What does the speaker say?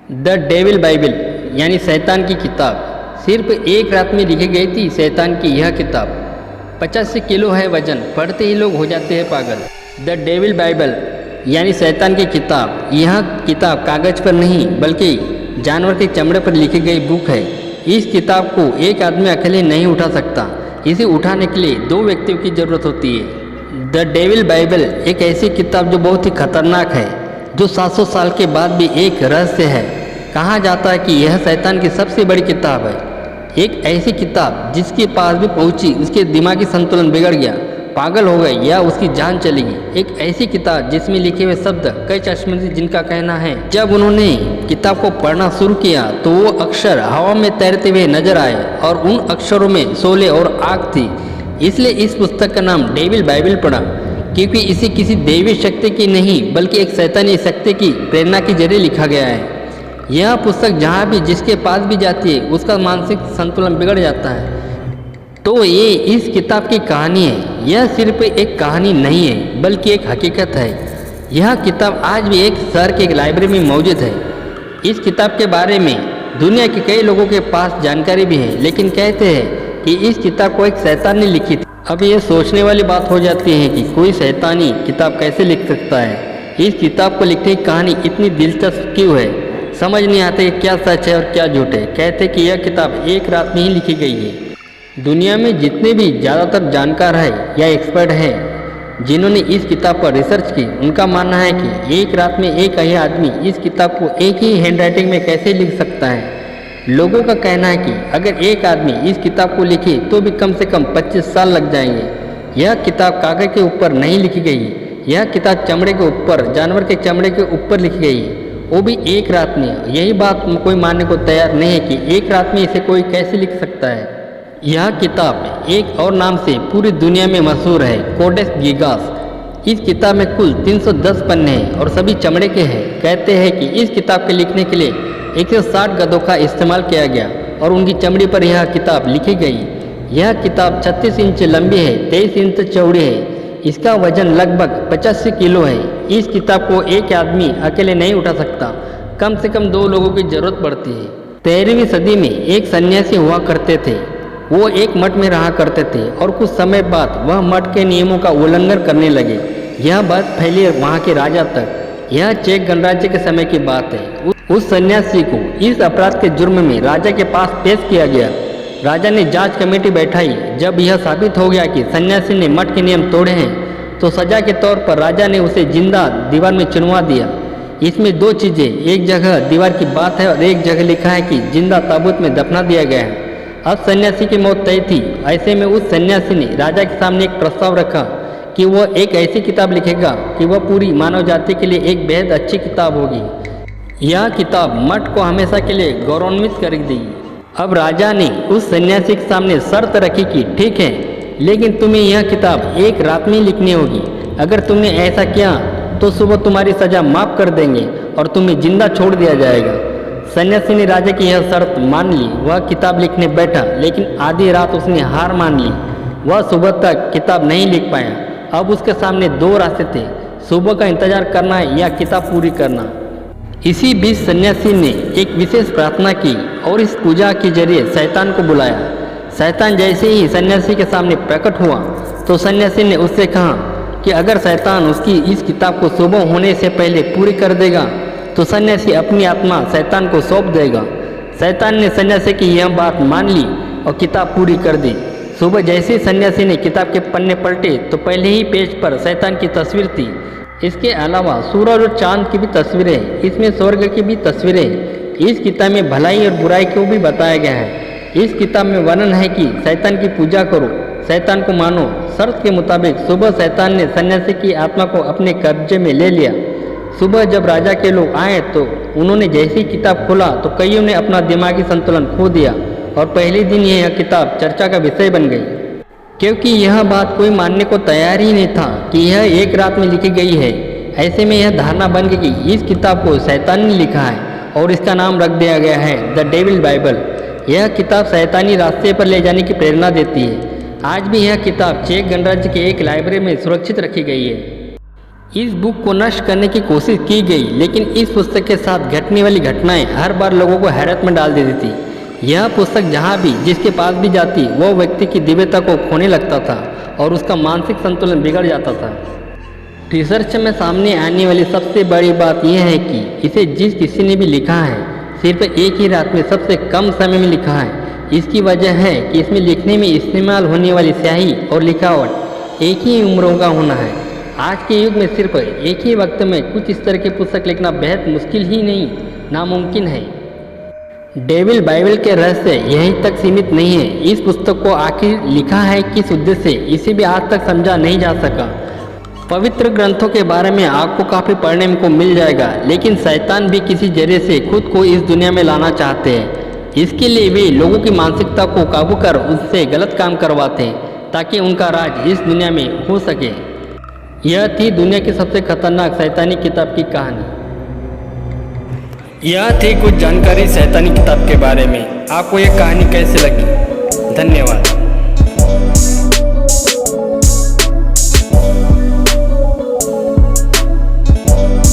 The devil Bible यानी शैतान की किताब सिर्फ एक रात में लिखी गई थी। शैतान की यह किताब 85 किलो है वजन, पढ़ते ही लोग हो जाते हैं पागल। द डेविल बाइबल यानी शैतान की किताब, यह किताब कागज़ पर नहीं बल्कि जानवर के चमड़े पर लिखी गई बुक है। इस किताब को एक आदमी अकेले नहीं उठा सकता, इसे उठाने के लिए दो व्यक्तियों की ज़रूरत होती है। द डेविल बाइबल एक ऐसी किताब जो बहुत ही खतरनाक है, जो 700 साल के बाद भी एक रहस्य है। कहा जाता है कि यह शैतान की सबसे बड़ी किताब है। एक ऐसी किताब जिसके पास भी पहुंची उसके दिमागी संतुलन बिगड़ गया, पागल हो गई या उसकी जान चली गई। एक ऐसी किताब जिसमें लिखे हुए शब्द कई चश्मदीद, जिनका कहना है जब उन्होंने किताब को पढ़ना शुरू किया तो वो अक्षर हवा में तैरते हुए नजर आए और उन अक्षरों में शोले और आग थी। इसलिए इस पुस्तक का नाम डेविल बाइबल पड़ा, क्योंकि इसे किसी दैवी शक्ति की नहीं बल्कि एक शैतानी शक्ति की प्रेरणा के जरिए लिखा गया है। यह पुस्तक जहाँ भी जिसके पास भी जाती है उसका मानसिक संतुलन बिगड़ जाता है। तो ये इस किताब की कहानी है। यह सिर्फ एक कहानी नहीं है बल्कि एक हकीकत है। यह किताब आज भी एक शहर के लाइब्रेरी में मौजूद है। इस किताब के बारे में दुनिया के कई लोगों के पास जानकारी भी है, लेकिन कहते हैं कि इस किताब को एक शैतान ने लिखी थी। अब ये सोचने वाली बात हो जाती है कि कोई शैतानी किताब कैसे लिख सकता है। इस किताब को लिखने की कहानी इतनी दिलचस्प क्यों है, समझ नहीं आता कि क्या सच है और क्या झूठ है। कहते कि यह किताब एक रात में ही लिखी गई है। दुनिया में जितने भी ज़्यादातर जानकार है या एक्सपर्ट हैं जिन्होंने इस किताब पर रिसर्च की, उनका मानना है कि एक रात में एक ही आदमी इस किताब को एक ही हैंडराइटिंग में कैसे लिख सकता है। लोगों का कहना है कि अगर एक आदमी इस किताब को लिखे तो भी कम से कम 25 साल लग जाएंगे। यह किताब कागज़ के ऊपर नहीं लिखी गई, यह किताब चमड़े के ऊपर, जानवर के चमड़े के ऊपर लिखी गई है, वो भी एक रात में। यही बात कोई मानने को तैयार नहीं है कि एक रात में इसे कोई कैसे लिख सकता है। यह किताब एक और नाम से पूरी दुनिया में मशहूर है, कोडेक्स गिगास। इस किताब में कुल 310 पन्ने हैं और सभी चमड़े के हैं। कहते हैं कि इस किताब के लिखने के लिए 160 गधों का इस्तेमाल किया गया और उनकी चमड़ी पर यह किताब लिखी गई। यह किताब 36 इंच लंबी है, 23 इंच चौड़ी है। इसका वजन लगभग 85 किलो है। इस किताब को एक आदमी अकेले नहीं उठा सकता, कम से कम 2 लोगों की जरूरत पड़ती है। 13वीं सदी में एक सन्यासी हुआ करते थे। वो एक मठ में रहा करते थे और कुछ समय बाद वह मठ के नियमों का उल्लंघन करने लगे। यह बात फैली वहाँ के राजा तक। यह चेक गणराज्य के समय की बात है। उस सन्यासी को इस अपराध के जुर्म में राजा के पास पेश किया गया। राजा ने जांच कमेटी बैठाई। जब यह साबित हो गया कि सन्यासी ने मठ के नियम तोड़े हैं तो सजा के तौर पर राजा ने उसे जिंदा दीवार में चुनवा दिया। इसमें 2 चीज़ें, एक जगह दीवार की बात है और एक जगह लिखा है कि जिंदा ताबूत में दफना दिया गया है। अब सन्यासी की मौत तय थी। ऐसे में उस सन्यासी ने राजा के सामने एक प्रस्ताव रखा कि वह एक ऐसी किताब लिखेगा कि वह पूरी मानव जाति के लिए एक बेहद अच्छी किताब होगी। यह किताब मठ को हमेशा के लिए गौरवान्वित कर देगी। अब राजा ने उस सन्यासी के सामने शर्त रखी कि ठीक है, लेकिन तुम्हें यह किताब एक रात में लिखनी होगी। अगर तुमने ऐसा किया तो सुबह तुम्हारी सजा माफ़ कर देंगे और तुम्हें जिंदा छोड़ दिया जाएगा। सन्यासी ने राजा की यह शर्त मान ली। वह किताब लिखने बैठा, लेकिन आधी रात उसने हार मान ली। वह सुबह तक किताब नहीं लिख पाया। अब उसके सामने 2 रास्ते थे, सुबह का इंतजार करना या किताब पूरी करना। इसी बीच सन्यासी ने एक विशेष प्रार्थना की और इस पूजा के जरिए शैतान को बुलाया। शैतान जैसे ही सन्यासी के सामने प्रकट हुआ तो सन्यासी ने उससे कहा कि अगर शैतान उसकी इस किताब को सुबह होने से पहले पूरी कर देगा तो सन्यासी अपनी आत्मा शैतान को सौंप देगा। शैतान ने सन्यासी की यह बात मान ली और किताब पूरी कर दी। सुबह जैसे ही सन्यासी ने किताब के पन्ने पलटे तो पहले ही पेज पर शैतान की तस्वीर थी। इसके अलावा सूरज और चांद की भी तस्वीरें, इसमें स्वर्ग की भी तस्वीरें। इस किताब में भलाई और बुराई को भी बताया गया है। इस किताब में वर्णन है कि शैतान की पूजा करो, शैतान को मानो। शर्त के मुताबिक सुबह शैतान ने सन्यासी की आत्मा को अपने कब्जे में ले लिया। सुबह जब राजा के लोग आए तो उन्होंने जैसे ही किताब खोला तो कईयों ने अपना दिमागी संतुलन खो दिया और पहले दिन यह किताब चर्चा का विषय बन गई, क्योंकि यह बात कोई मानने को तैयार ही नहीं था कि यह एक रात में लिखी गई है। ऐसे में यह धारणा बन गई कि इस किताब को शैतान ने लिखा है और इसका नाम रख दिया गया है द डेविल बाइबल। यह किताब शैतानी रास्ते पर ले जाने की प्रेरणा देती है। आज भी यह किताब चेक गणराज्य के एक लाइब्रेरी में सुरक्षित रखी गई है। इस बुक को नष्ट करने की कोशिश की गई, लेकिन इस पुस्तक के साथ घटने वाली घटनाएं हर बार लोगों को हैरत में डाल देती थी। यह पुस्तक जहां भी जिसके पास भी जाती वह व्यक्ति की दिव्यता को खोने लगता था और उसका मानसिक संतुलन बिगड़ जाता था। रिसर्च में सामने आने वाली सबसे बड़ी बात यह है कि इसे जिस किसी ने भी लिखा है सिर्फ एक ही रात में सबसे कम समय में लिखा है। इसकी वजह है कि इसमें लिखने में इस्तेमाल होने वाली स्याही और लिखावट एक ही उम्रों का होना है। आज के युग में सिर्फ एक ही वक्त में कुछ इस तरह की पुस्तक लिखना बेहद मुश्किल ही नहीं, नामुमकिन है। डेविल बाइबल के रहस्य यहीं तक सीमित नहीं है। इस पुस्तक को आखिर लिखा है किस उद्देश्य से, इसे भी आज तक समझा नहीं जा सका। पवित्र ग्रंथों के बारे में आपको काफ़ी पढ़ने को मिल जाएगा, लेकिन शैतान भी किसी जरिए से खुद को इस दुनिया में लाना चाहते हैं। इसके लिए वे लोगों की मानसिकता को काबू कर उससे गलत काम करवाते हैं ताकि उनका राज इस दुनिया में हो सके। यह थी दुनिया की सबसे खतरनाक शैतानी किताब की कहानी। यह थी कुछ जानकारी शैतानी किताब के बारे में। आपको यह कहानी कैसे लगी? धन्यवाद।